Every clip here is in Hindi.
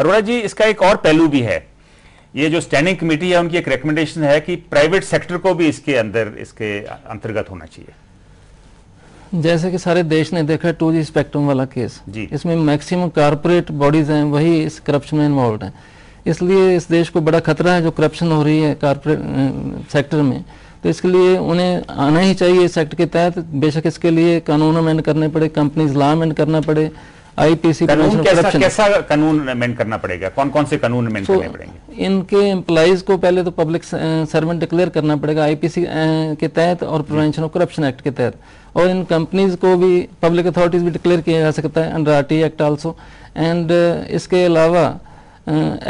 अरोड़ा जी, इसका एक और पहलू भी है, ये जो स्टैंडिंग कमेटी है उनकी एक रिकमेंडेशन है कि प्राइवेट सेक्टर को भी इसके अंतर्गत होना चाहिए। जैसे कि सारे देश ने देखा 2G स्पेक्ट्रम वाला केस, इसमें मैक्सिमम कारपोरेट बॉडीज हैं वही इस करप्शन में इन्वॉल्व हैं, इसलिए इस देश को बड़ा खतरा है जो करप्शन हो रही है कारपोरेट सेक्टर में। तो इसके लिए उन्हें आना ही चाहिए इस एक्ट के तहत। बेशक इसके लिए कानून अमेंड करने पड़े, कंपनीज लॉ अमेंड करना पड़े, आईपीसी कैसा कानून अमेंड करना पड़ेगा, कौन कौन से कानून अमेंड करने पड़ेंगे? इनके एम्प्लॉइज को पहले तो पब्लिक सर्वेंट डिक्लेयर करना पड़ेगा आईपीसी के तहत और प्रिवेंशन ऑफ करप्शन एक्ट के तहत, और इन कंपनीज को भी पब्लिक अथॉरिटीज भी डिक्लेयर किया जा सकता है under RT act also. And इसके अलावा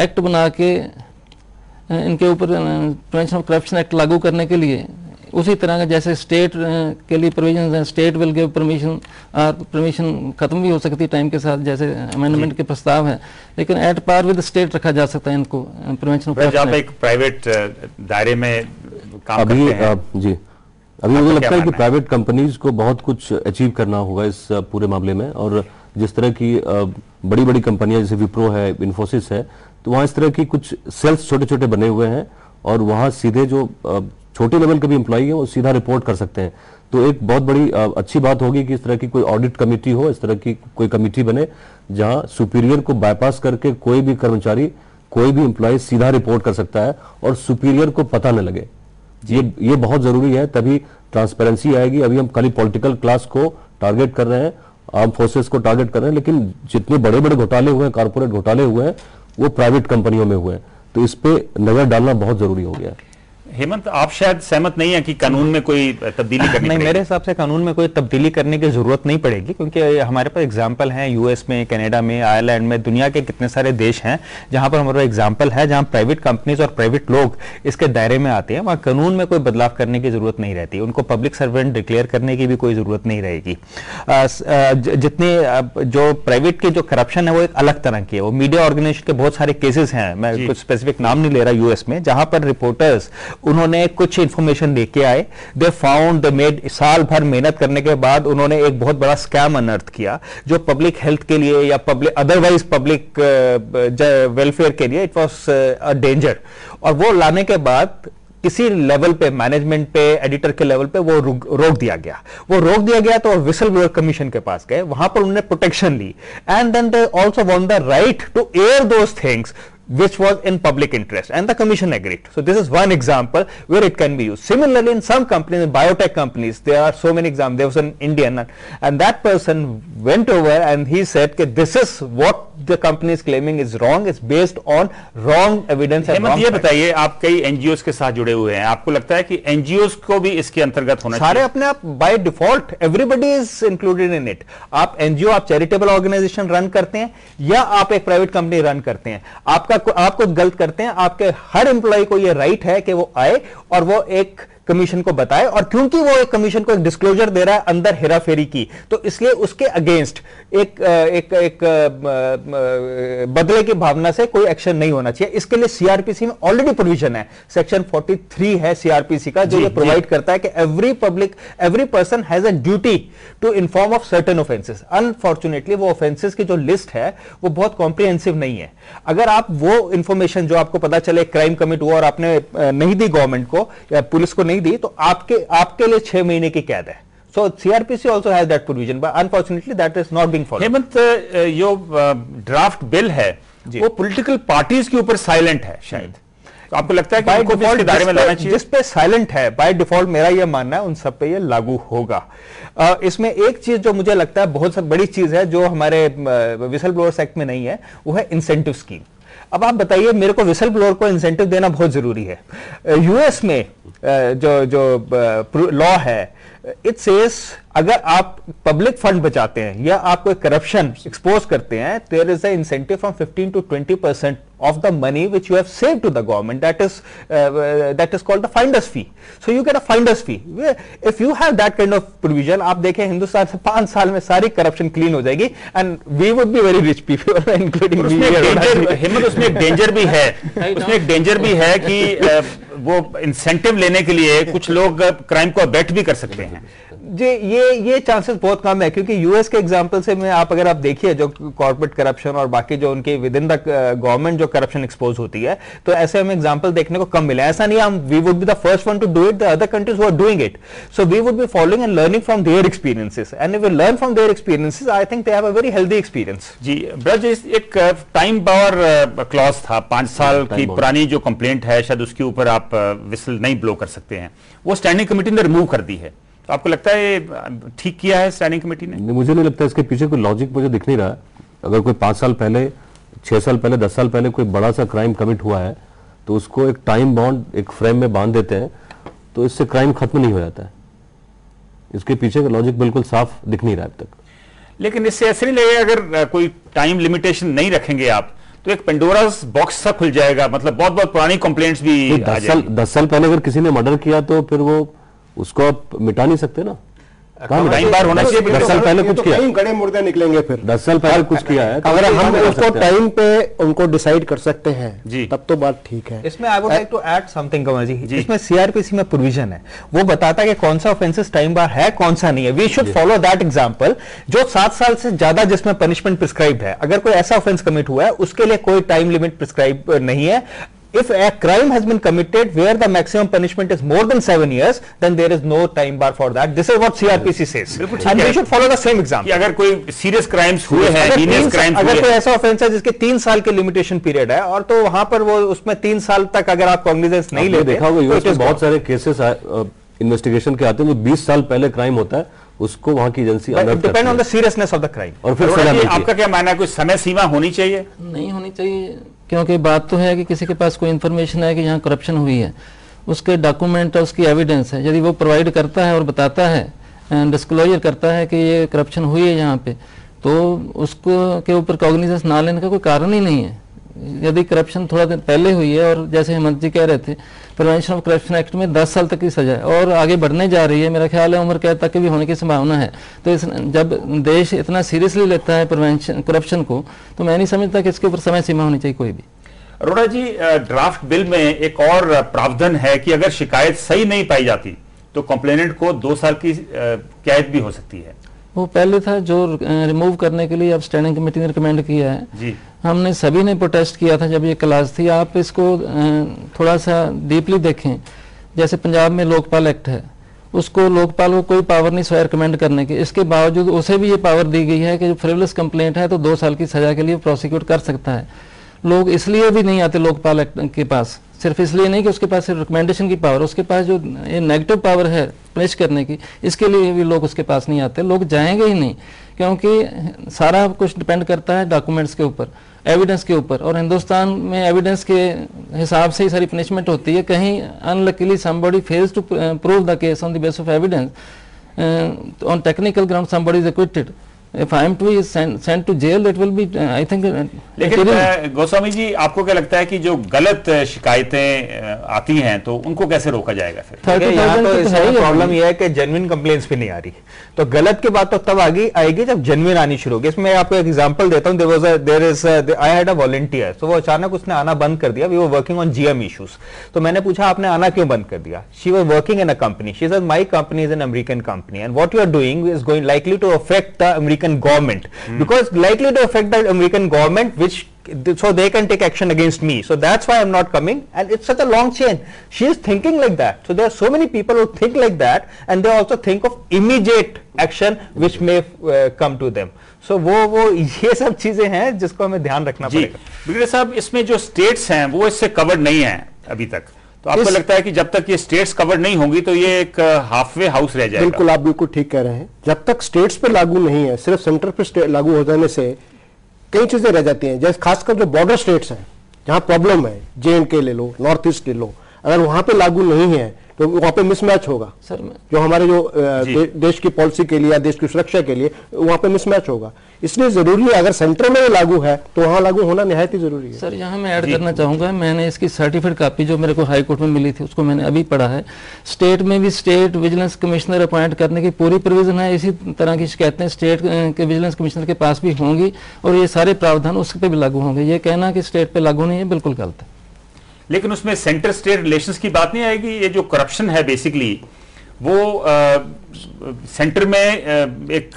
एक्ट बना के इनके ऊपर प्रिवेंशन ऑफ करप्शन एक्ट लागू करने के लिए उसी तरह का जैसे स्टेट के लिए प्रोविजन है, स्टेट विल गिव परमिशन, और परमिशन खत्म भी हो सकती है टाइम के साथ जैसे अमेंडमेंट के प्रस्ताव है, लेकिन एट पार विद स्टेट रखा जा सकता है इनको प्रिवेंशन ऑफ करप्शन। एक प्राइवेट दायरे में काम अभी करते हैं जी, अभी मुझे लगता है कि प्राइवेट कंपनीज को बहुत कुछ अचीव करना होगा इस पूरे मामले में, और जिस तरह की बड़ी बड़ी कंपनियां जैसे विप्रो है, इन्फोसिस है, तो वहां इस तरह की कुछ सेल्स छोटे छोटे बने हुए हैं, और वहां सीधे जो छोटे लेवल के भी एम्प्लॉई है वो सीधा रिपोर्ट कर सकते हैं। तो एक बहुत बड़ी अच्छी बात होगी कि इस तरह की कोई ऑडिट कमेटी हो, इस तरह की कोई कमेटी बने जहां सुपीरियर को बाईपास करके कोई भी कर्मचारी, कोई भी एम्प्लॉय सीधा रिपोर्ट कर सकता है और सुपीरियर को पता न लगे। ये बहुत जरूरी है, तभी ट्रांसपेरेंसी आएगी। अभी हम खाली पॉलिटिकल क्लास को टारगेट कर रहे हैं, आर्म फोर्सेस को टारगेट कर रहे हैं, लेकिन जितने बड़े बड़े घोटाले हुए हैं, कारपोरेट घोटाले हुए हैं, वो प्राइवेट कंपनियों में हुए हैं। तो इस पे नजर डालना बहुत जरूरी हो गया है। हेमंत, आप शायद सहमत नहीं है कि कानून में कोई तब्दीली करनी नहीं, मेरे हिसाब से कानून में कोई तब्दीली करने की जरूरत नहीं पड़ेगी, क्योंकि हमारे पास एग्जांपल हैं यूएस में, कनाडा में, आयरलैंड में, दुनिया के कितने सारे देश हैं जहां पर हमारा एग्जांपल है जहां प्राइवेट कंपनीज और प्राइवेट लोग इसके दायरे में आते हैं। वहां कानून में कोई बदलाव करने की जरूरत नहीं रहती, उनको पब्लिक सर्वेंट डिक्लेयर करने की भी कोई जरूरत नहीं रहेगी। जितने जो प्राइवेट की जो करप्शन है वो एक अलग तरह की है, वो मीडिया ऑर्गेनाइजेशन के बहुत सारे केसेस हैं, मैं कुछ स्पेसिफिक नाम नहीं ले रहा, यूएस में, जहां पर रिपोर्टर्स उन्होंने कुछ इंफॉर्मेशन लेके आए, दे फाउंड, दे मेड, साल भर मेहनत करने के बाद उन्होंने एक बहुत बड़ा स्कैम अनर्थ किया जो पब्लिक हेल्थ के लिए या पब्लिक अदरवाइज पब्लिक वेलफेयर के लिए इट वाज अ डेंजर। और वो लाने के बाद किसी लेवल पे, मैनेजमेंट पे, एडिटर के लेवल पे वो रोक दिया गया। वो रोक दिया गया तो विसल ब्लोअर कमीशन के पास गए, वहां पर उन्होंने प्रोटेक्शन ली, and then they also want the right to air those things which was in public interest, and the commission agreed. So this is one example where it can be used. Similarly, in some companies, in biotech companies, there are so many examples. There was an Indian, and that person went over and he said that this is what the company is claiming is wrong. It's based on wrong evidence and wrong. ये बताइए, आप कई एनजीओस के साथ जुड़े हुए हैं, आपको लगता है कि एनजीओस को भी इसके अंतर्गत होना चाहिए? सारे अपने आप by default, everybody is included in it. आप एनजीओ, आप चैरिटेबल ऑर्गेनाइजेशन रन करते हैं या आप एक प्राइवेट कंपनी रन करते हैं, आप कुछ गलत करते हैं, आपके हर एम्प्लॉय को यह राइट है कि वो आए और वो एक कमीशन को बताए, और क्योंकि वो एक कमीशन को एक डिस्क्लोजर दे रहा है अंदर हेराफेरी की, तो इसलिए उसके अगेंस्ट एक बदले की भावना से कोई एक्शन नहीं होना चाहिए। इसके लिए सीआरपीसी में ऑलरेडी प्रोविजन है, सेक्शन 43 है सीआरपीसी का, जो ये प्रोवाइड करता है कि every person has a duty to inform of certain offences. Unfortunately वो ऑफेंसेस की जो लिस्ट है वो बहुत कॉम्प्रिहेंसिव नहीं है। अगर आप वो इंफॉर्मेशन जो आपको पता चले क्राइम कमिट हुआ और आपने नहीं दी गवर्नमेंट को या पुलिस को नहीं दी, तो आपके लिए 6 महीने की कैद है। So CRPC also has that provision, but unfortunately that is not being followed. Hemant, जो ड्राफ्ट बिल है वो पॉलिटिकल पार्टीज के ऊपर साइलेंट है शायद, तो आपको लगता है कि बाय डिफॉल्ट दायरे में लाना चाहिए? जिस पे साइलेंट है बाय डिफॉल्ट, मेरा यह मानना है उन सब पे ये लागू होगा। इसमें एक चीज जो मुझे लगता है बहुत बड़ी चीज है जो हमारे विसल ब्लोअर्स एक्ट में नहीं है, वो है इंसेंटिव स्कीम। अब आप बताइए, मेरे को विसल ब्लोअर को इंसेंटिव देना बहुत जरूरी है। यूएस में जो लॉ है, इट सेज अगर आप पब्लिक फंड बचाते हैं या आप कोई करप्शन एक्सपोज करते हैं, there is a incentive from 15 to 20% of the money which you have saved to the government. That is called the finder's fee. So you get a finder's fee. If you have that kind of provision, आप देखें हिंदुस्तान से 5 साल में सारी करप्शन क्लीन हो जाएगी, and we would be very rich people, including me. हिम्मत, उसमें एक डेंजर भी है, उसमें एक डेंजर भी है कि वो इंसेंटिव लेने के लिए कुछ लोग क्राइम को अबेट भी कर सकते हैं। जी ये चांसेस बहुत कम है, क्योंकि यूएस के एग्जांपल से मैं अगर आप देखिए जो कॉर्पोरेट करप्शन और बाकी जो उनके विद इन द गवर्नमेंट जो करप्शन एक्सपोज होती है, तो ऐसे हमें एग्जांपल देखने को कम मिले। ऐसा नहीं हम we would be the first one to do it, the other countries who are doing it, so we would be following and learning from their experiences, and if we learn from their experiences I think they have a very healthy experience. जी ब्रज, एक टाइम बाउंड क्लॉज था, 5 साल की पुरानी जो कंप्लेंट है शायद उसके ऊपर आप विसल नहीं ब्लो कर सकते हैं, वो स्टैंडिंग कमेटी ने रिमूव कर दी है। तो आपको लगता है ठीक किया है स्टैंडिंग कमेटी ने? मुझे नहीं लगता, इसके पीछे कोई लॉजिक मुझे दिख नहीं रहा है। अगर कोई 5 साल पहले, 6 साल पहले, 10 साल पहले कोई बड़ा सा क्राइम कमिट हुआ है तो उसको एक टाइम बाउंड एक फ्रेम में बांध देते हैं, तो इससे क्राइम खत्म नहीं हो जाता है। इसके पीछे का लॉजिक बिल्कुल साफ दिख नहीं रहा है अब तक। लेकिन इससे ऐसे नहीं लगेगा अगर कोई टाइम लिमिटेशन नहीं रखेंगे आप तो एक पेंडोरास बॉक्स सा खुल जाएगा, मतलब बहुत बहुत पुरानी कंप्लेंट्स भी 10 साल पहले अगर किसी ने मर्डर किया तो फिर वो उसको आप मिटा नहीं सकते ना। टाइम बार होना चाहिए। 10 साल पहले कुछ किया, कहीं गड़े मुर्दे निकलेंगे फिर 10 साल पहले कुछ किया है, अगर हम उसको टाइम पे उनको डिसाइड कर सकते हैं तब तो बात ठीक है। इसमें I would like to add something Kamal ji, इसमें सीआरपीसी में प्रोविजन है, वो बताता है कि कौन सा ऑफेंसेस टाइम बार है, कौन सा नहीं है। We should follow that example. जो 7 साल से ज्यादा जिसमें पनिशमेंट प्रिस्क्राइब है, अगर कोई ऐसा ऑफेंस कमिट हुआ है उसके लिए कोई टाइम लिमिट प्रिस्क्राइब नहीं है। If a crime has been committed where the maximum punishment is more than 7 years, then there is no time bar for that. This is what CRPC says. And we should follow the same example. अगर कोई सीरियस क्राइम्स हुए हैं, हीनियस क्राइम्स हुए हैं, अगर कोई ऐसा ऑफेंस है जिसके 3 साल के लिमिटेशन पीरियड है और तो वहां पर वो उसमें 3 साल तक अगर आप कॉग्निजेंस नहीं लेते, देखा होगा यूएस में बहुत सारे केसेस इन्वेस्टिगेशन के आते हैं जो 20 साल पहले क्राइम होता है, उसको वहां की agency depend on the seriousness of the crime. और फिर आपका क्या मानना है, कोई समय सीमा होनी चाहिए? नहीं होनी चाहिए, क्योंकि बात तो है कि किसी के पास कोई इन्फॉर्मेशन है कि यहाँ करप्शन हुई है, उसके डॉक्यूमेंट है, उसकी एविडेंस है, यदि वो प्रोवाइड करता है और बताता है, डिस्क्लोजर करता है कि ये करप्शन हुई है यहाँ पे, तो उसको के ऊपर कॉग्निजेंस ना लेने का कोई कारण ही नहीं है। यदि करप्शन थोड़ा दिन पहले हुई है और जैसे हेमंत जी कह रहे थे प्रिवेंशन ऑफ करप्शन एक्ट में 10 साल तक की सजा है और आगे बढ़ने जा रही है, मेरा ख्याल है उम्र कैद तक भी होने की संभावना है। तो जब देश इतना सीरियसली लेता है प्रिवेंशन करप्शन को, तो मैं नहीं समझता कि इसके ऊपर समय सीमा होनी चाहिए कोई भी। अरोड़ा जी, ड्राफ्ट बिल में एक और प्रावधान है कि अगर शिकायत सही नहीं पाई जाती तो कंप्लेनेंट को 2 साल की कैद भी हो सकती है। वो पहले था जो रिमूव करने के लिए अब स्टैंडिंग कमेटी ने रिकमेंड किया है जी। हमने सभी ने प्रोटेस्ट किया था जब ये क्लास थी। आप इसको थोड़ा सा डीपली देखें, जैसे पंजाब में लोकपाल एक्ट है, उसको लोकपाल को कोई पावर नहीं स्वयं रिकमेंड करने की, इसके बावजूद उसे भी ये पावर दी गई है कि जो फ्रिवलेस कंप्लेंट है तो 2 साल की सजा के लिए प्रोसिक्यूट कर सकता है। लोग इसलिए भी नहीं आते लोकपाल एक्ट के पास, सिर्फ इसलिए नहीं कि उसके पास सिर्फ रिकमेंडेशन की पावर, उसके पास जो ये नेगेटिव पावर है पनिश करने की, इसके लिए भी लोग उसके पास नहीं आते। लोग जाएंगे ही नहीं, क्योंकि सारा कुछ डिपेंड करता है डॉक्यूमेंट्स के ऊपर, एविडेंस के ऊपर, और हिंदुस्तान में एविडेंस के हिसाब से ही सारी पनिशमेंट होती है। कहीं unluckily somebody fails to prove the case on the basis of evidence, on technical ground somebody is acquitted, if I am to be sent to jail, that will be I think। लेकिन गोस्वामी जी, आपको क्या लगता है कि जो गलत शिकायतें आती हैं तो उनको कैसे रोका जाएगा? फिर यहाँ तो इसमें प्रॉब्लम यह है कि जेन्युइन कंप्लेंट्स भी नहीं आ रही, तो गलत की बात तो तब आएगी जब जेन्युइन आनी शुरू होगी। इसमें आपको एक एग्जांपल देता हूँ। आई हैड अ वॉलंटियर, तो वो अचानक उसने आना बंद कर दिया। We were working on GM issues, तो मैंने पूछा आपने आना क्यों बंद कर दिया? She was working in a company, she said my company is an American company and what you are doing is going likely to affect the American government, because likely to affect the American government, which so they can take action against me, so that's why I'm not coming. And it's such a long chain. She is thinking like that, so there are so many people who think like that, and they also think of immediate action which may come to them. So वो ये सब चीजें हैं जिसको हमें ध्यान रखना पड़ेगा। बिगड़े साहब, इसमें जो स्टेट्स हैं वो इससे कवर नहीं है अभी तक, तो आपको लगता है कि जब तक ये स्टेट्स कवर नहीं होंगी तो ये एक हाफवे हाउस रह जाएगा? बिल्कुल, आप बिल्कुल ठीक कह रहे हैं। जब तक स्टेट्स पे लागू नहीं है, सिर्फ सेंटर पे लागू हो जाने से कई चीजें रह जाती हैं। जैसे खासकर जो बॉर्डर स्टेट्स हैं जहां प्रॉब्लम है, JNK ले लो, नॉर्थ ईस्ट ले लो, अगर वहां पे लागू नहीं है तो वहां पे मिसमैच होगा। सर, जो हमारे जो देश की पॉलिसी के लिए या देश की सुरक्षा के लिए वहां पे मिसमैच होगा। इसलिए जरूरी है, अगर सेंटर में लागू है तो वहां लागू होना निहायत ही जरूरी है। सर, यहाँ मैं ऐड करना चाहूंगा, मैंने इसकी सर्टिफिकेट कॉपी जो मेरे को हाई कोर्ट में मिली थी उसको मैंने अभी पढ़ा है। स्टेट में भी स्टेट विजिलेंस कमिश्नर अपॉइंट करने की पूरी प्रोविजन है। इसी तरह की शिकायतें स्टेट के विजिलेंस कमिश्नर के पास भी होंगी और ये सारे प्रावधान उस पर भी लागू होंगे। ये कहना कि स्टेट पे लागू नहीं है, बिल्कुल गलत है। लेकिन उसमें सेंटर स्टेट रिलेशंस की बात नहीं आएगी? ये जो करप्शन है बेसिकली वो सेंटर में एक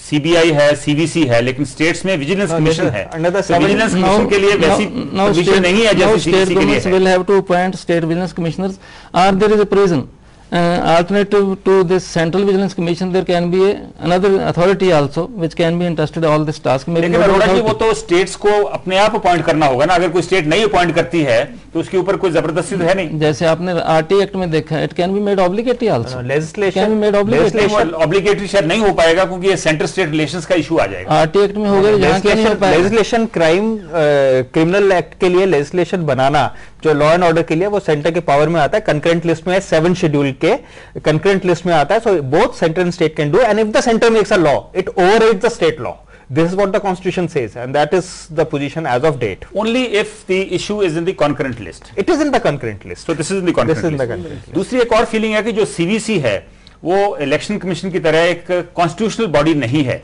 सीबीआई है, सीवीसी है, लेकिन स्टेट्स में विजिलेंस कमीशन है। विजिलेंस कमीशन के लिए वैसी परमिशन नहीं है जैसे सीवीसी के लिए है। will have to appoint state vigilance commissioners, or there is a provision alternative to this central vigilance commission. There can be another authority also which can be entrusted all this task. लेकिन अरोड़ा जी, वो तो स्टेट्स को अपने आप अपॉइंट करना होगा ना। अगर कोई स्टेट नहीं अपॉइंट करती है तो उसके ऊपर कोई जबरदस्ती तो है नहीं। जैसे आपने आरटी एक्ट में देखा, it can be made obligatory also. Legislation obligatory शायद नहीं हो पाएगा क्योंकि ये सेंटर स्टेट रिलेशंस का इशू आ जाएगा। आरटी एक्ट में होगा, जहां क्या नहीं हो पाएगा। लेजिस्लेशन क्रिमिनल एक्ट के लिए लेजिस्लेशन बनाना जो लॉ एंड ऑर्डर के लिए, वो सेंटर के पावर में आता है। कंकरेंट लिस्ट में 7 शेड्यूल के कंकरेंट लिस्ट में आता है। So both centre and state can do, and if the centre makes a law, it overrides the state law. This is what the constitution says, and that is the position as of date. Only if the issue is in the concurrent list. It is in the concurrent list. So this is in the concurrent list. दूसरी एक और फीलिंग है कि जो सीवीसी है वो इलेक्शन कमीशन की तरह एक कॉन्स्टिट्यूशनल बॉडी नहीं है.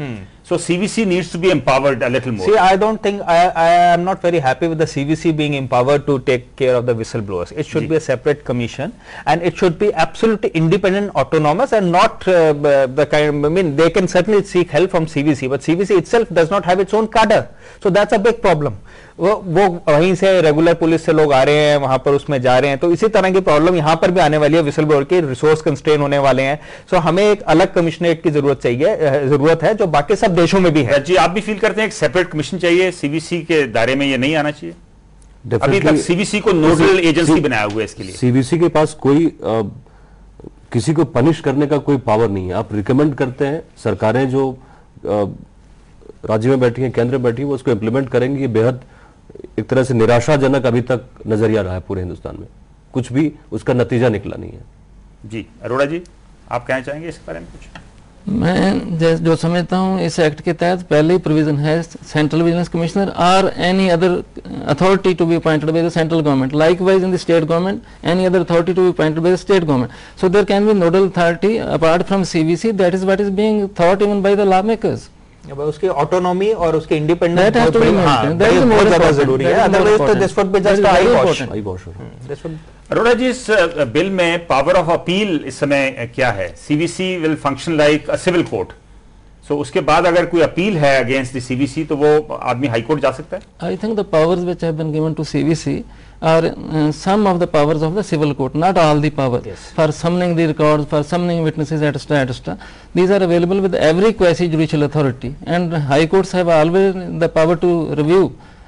So CVC needs to be empowered a little more. See, I don't think I am not very happy with the CVC being empowered to take care of the whistleblowers. It should be a separate commission, and it should be absolutely independent, autonomous, and not the kind. I mean, they can certainly seek help from CVC, but CVC itself does not have its own cadre. So that's a big problem. वो वहीं से रेगुलर पुलिस से लोग आ रहे हैं, वहां पर उसमें जा रहे हैं, तो इसी तरह की प्रॉब्लम यहाँ पर भी आने वाली है. विसल ब्लोअर की रिसोर्स कंस्ट्रेन होने वाले हैं. सो हमें एक अलग कमिश्नरेट की जरूरत है जो बाकी सब देशों में भी है. जी, आप भी फील करते हैं एक सेपरेट कमीशन चाहिए? सीवीसी के दायरे में ये नहीं आना चाहिए? अभी तक सीवीसी को नोडल एजेंसी बनाया हुआ है इसके लिए. सीवीसी के पास कोई किसी को पनिश करने का कोई पावर नहीं है. आप रिकमेंड करते हैं, सरकारें जो राज्य में बैठी हैं, केंद्र में बैठी है, वो उसको इंप्लीमेंट करेंगे. ये बेहद एक तरह से निराशाजनक अभी तक नजरिया रहा है पूरे हिंदुस्तान में. कुछ भी उसका नतीजा निकला नहीं है. जी, अरोड़ा जी, आप कहना चाहेंगे इस बारे में कुछ? मैं जो समझता हूँ, इस एक्ट के तहत पहले ही प्रोविजन है सेंट्रल विजिलेंस कमिश्नर और any other authority to be appointed by the central government. Likewise in the state government, any other authority to be appointed by the state government. So there can be nodal authority apart from CVC. That is what is being thought even by the law makers. उसकी ऑटोनॉमी और उसके इंडिपेंडेंस बहुत ज्यादा जरूरी है. अदरवाइज तो this would be just eyewash. Arora ji, इस बिल में पावर ऑफ अपील इस समय क्या है? CVC will function like a civil court. So उसके बाद अगर कोई अपील है अगेंस्ट द सीवीसी तो वो आदमी हाई कोर्ट जा सकता है? I think the powers which have been given to CVC are some of the powers of the civil court, not all the power. Yes. For summoning the records, for summoning witnesses, etc., etc. These are available with every quasi-judicial authority, and high courts have always the power to review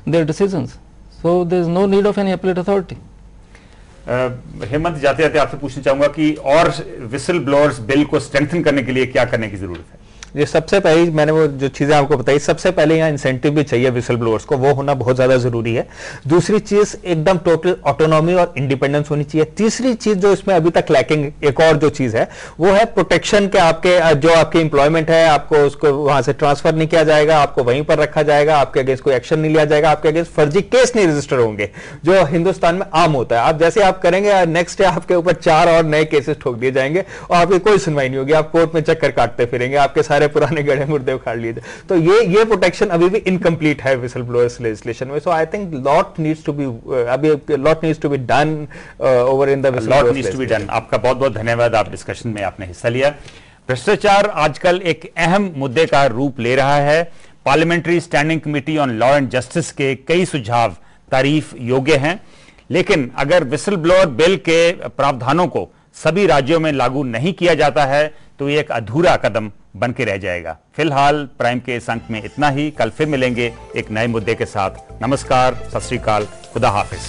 their decisions. So there is no need of any appellate authority. Hemant, जाते जाते आपसे पूछना चाहूंगा कि और विसल ब्लोअर्स बिल को स्ट्रेंथन करने के लिए क्या करने की जरूरत है? ये सबसे पहले मैंने वो जो चीजें आपको बताई, सबसे पहले यहाँ इंसेंटिव भी चाहिए विसल ब्लोअर्स को, वो होना बहुत ज्यादा जरूरी है. दूसरी चीज एकदम टोटल ऑटोनॉमी और इंडिपेंडेंस होनी चाहिए. तीसरी चीज जो इसमें अभी तक लैकिंग, एक और जो चीज है वो है प्रोटेक्शन के. आपके जो आपकी एम्प्लॉयमेंट है, आपको उसको वहां से ट्रांसफर नहीं किया जाएगा, आपको वहीं पर रखा जाएगा, आपके अगेंस्ट कोई एक्शन नहीं लिया जाएगा, आपके अगेंस्ट फर्जी केस नहीं रजिस्टर होंगे, जो हिंदुस्तान में आम होता है. आप जैसे आप करेंगे, नेक्स्ट डे आपके ऊपर 4 और नए केसेस ठोक दिए जाएंगे और आपकी कोई सुनवाई नहीं होगी. आप कोर्ट में चक्कर काटते फिरेंगे, आपके सारे पुराने गड़े मुर्दे उखाड़ लिए. तो ये प्रोटेक्शन अभी भी इनकम्प्लीट है विसल ब्लोअर्स लेजिस्लेशन में. So I think lot needs to be done over in the lot needs to be done. आपका बहुत बहुत धन्यवाद, आप डिस्कशन में आपने हिस्सा लिया. भ्रष्टाचार आजकल एक अहम मुद्दे का रूप ले रहा है. Parliamentary standing committee on law and justice के कई सुझाव तारीफ योग्य हैं, लेकिन अगर विसल ब्लोअर बिल के प्रावधानों को सभी राज्यों में लागू नहीं किया जाता है तो ये एक अधूरा कदम बन के रह जाएगा. फिलहाल प्राइम के इस अंक में इतना ही. कल फिर मिलेंगे एक नए मुद्दे के साथ. नमस्कार, सत श्री अकाल, खुदा हाफिज.